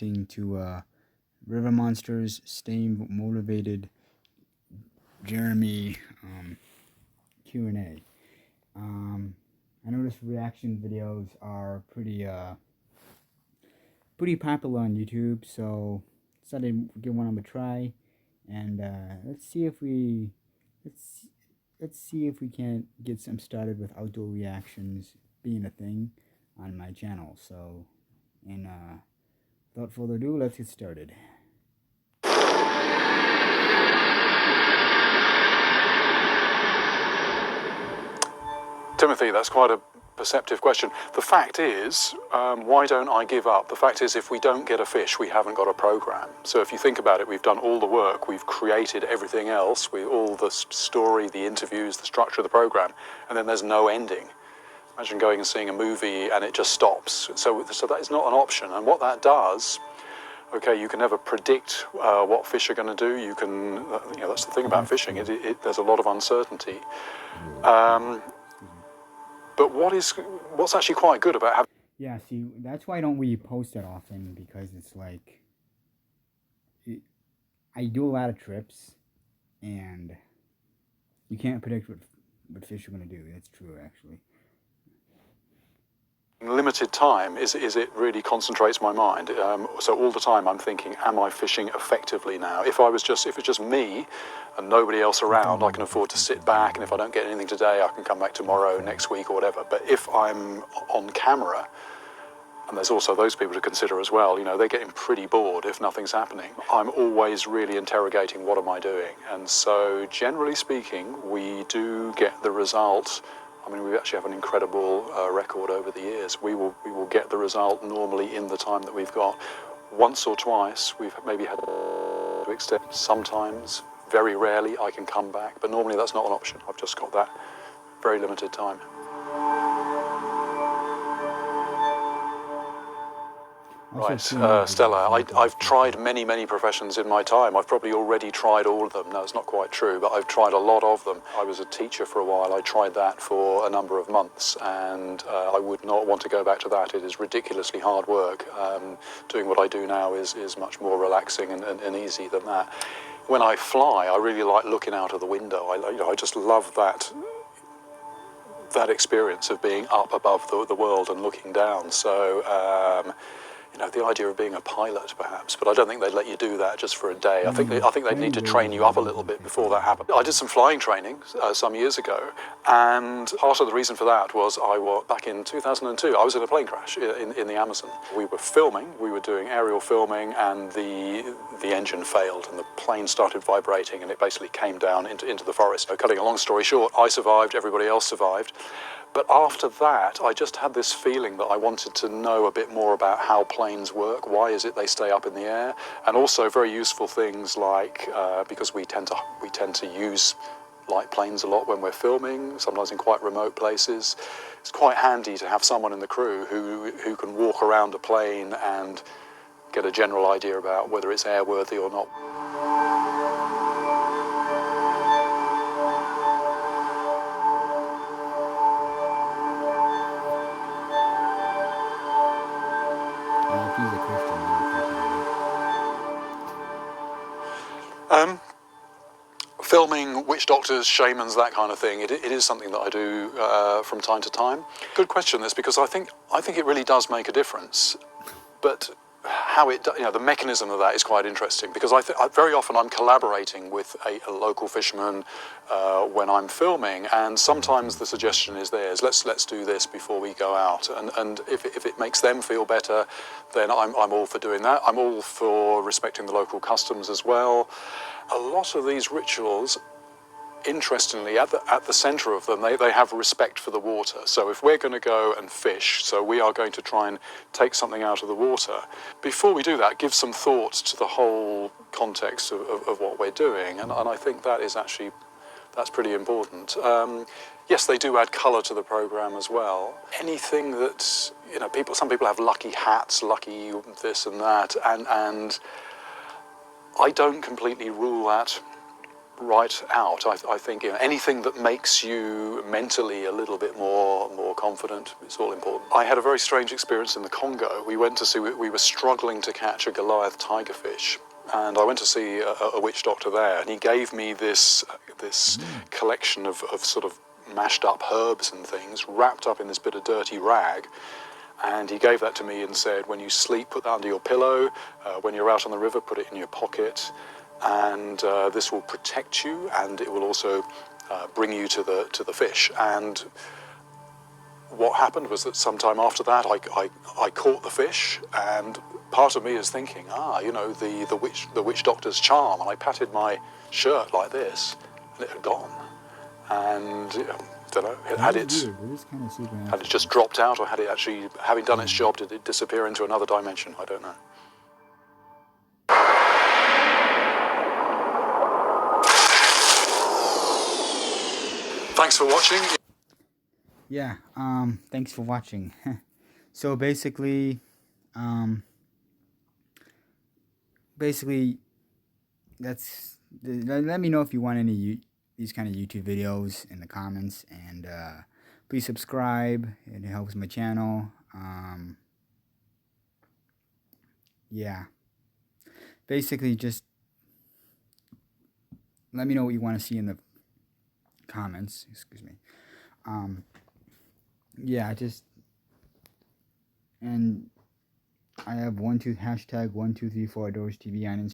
reacting to River Monsters, Stay Motivated, Jeremy Q&A. I noticed reaction videos are pretty popular on YouTube, so decided to give one of them a try, and let's see if we can't get some started with outdoor reactions being a thing on my channel. So, and without further ado, let's get started. Timothy, that's quite a perceptive question. The fact is, why don't I give up? The fact is, if we don't get a fish, we haven't got a program. So if you think about it, we've done all the work, we've created everything else, all the story, the interviews, the structure of the program, and then there's no ending. Imagine going and seeing a movie and it just stops. So that is not an option. And what that does, okay, you can never predict what fish are going to do. You can, that's the thing about fishing. There's a lot of uncertainty. But what's actually quite good about having... Yeah, see, that's why I don't really post that often, because it's like, I do a lot of trips, and you can't predict what fish are going to do. That's true, actually. Limited time, is it really concentrates my mind. So all the time I'm thinking, am I fishing effectively now? If it's just me and nobody else around, I can afford to sit back, and if I don't get anything today, I can come back tomorrow, next week, or whatever. But if I'm on camera, and there's also those people to consider as well, they're getting pretty bored if nothing's happening. I'm always really interrogating, what am I doing? And so generally speaking, we do get the result. I mean, we actually have an incredible record over the years. We will get the result normally in the time that we've got. Once or twice, we've maybe had to extend. Sometimes, very rarely, I can come back, but normally that's not an option. I've just got that very limited time. Right, Stella, I've tried many professions in my time. I've probably already tried all of them. No, it's not quite true, but I've tried a lot of them. I was a teacher for a while. I tried that for a number of months, and I would not want to go back to that. It is ridiculously hard work. Doing what I do now is much more relaxing and easy than that. When I fly, I really like looking out of the window. I just love that experience of being up above the world and looking down. So, the idea of being a pilot, perhaps, but I don't think they'd let you do that just for a day. I think they'd need to train you up a little bit before that happened. I did some flying training some years ago, and part of the reason for that was back in 2002, I was in a plane crash in the Amazon. We were filming, we were doing aerial filming, and the engine failed, and the plane started vibrating, and it basically came down into the forest. So, cutting a long story short, I survived, everybody else survived. But after that, I just had this feeling that I wanted to know a bit more about how planes work, why is it they stay up in the air, and also very useful things like, because we tend to use light planes a lot when we're filming, sometimes in quite remote places. It's quite handy to have someone in the crew who can walk around a plane and get a general idea about whether it's airworthy or not. Filming witch doctors, shamans, that kind of thing, it is something that I do from time to time. Good question, this, because I think it really does make a difference. But how the mechanism of that is quite interesting, because very often I'm collaborating with a local fisherman when I'm filming, and sometimes the suggestion is theirs. Let's do this before we go out, and if it makes them feel better, then I'm all for doing that. I'm all for respecting the local customs as well. A lot of these rituals, interestingly, at the centre of them, they have respect for the water. So if we're going to go and fish, so we are going to try and take something out of the water, before we do that, give some thought to the whole context of what we're doing, and I think that's pretty important. Yes, they do add colour to the programme as well. Anything that, some people have lucky hats, lucky this and that, and I don't completely rule that right out. I think anything that makes you mentally a little bit more confident is all important. I had a very strange experience in the Congo. We went to see, we were struggling to catch a Goliath tigerfish, and I went to see a witch doctor there, and he gave me this collection of sort of mashed up herbs and things wrapped up in this bit of dirty rag. And he gave that to me and said, when you sleep, put that under your pillow. When you're out on the river, put it in your pocket. And this will protect you, and it will also bring you to the fish. And what happened was that sometime after that, I caught the fish, and part of me is thinking, the witch doctor's charm. And I patted my shirt like this, and it had gone. And don't know, had it just dropped out, or had it actually, having done its job, did it disappear into another dimension? I don't know. Thanks for watching. Yeah, thanks for watching. So basically, that's, let me know if you want any these kind of YouTube videos in the comments, and please subscribe. It helps my channel. Yeah, basically just let me know what you want to see in the comments. Excuse me. Yeah, and I have #123 4 Doors TV on Instagram.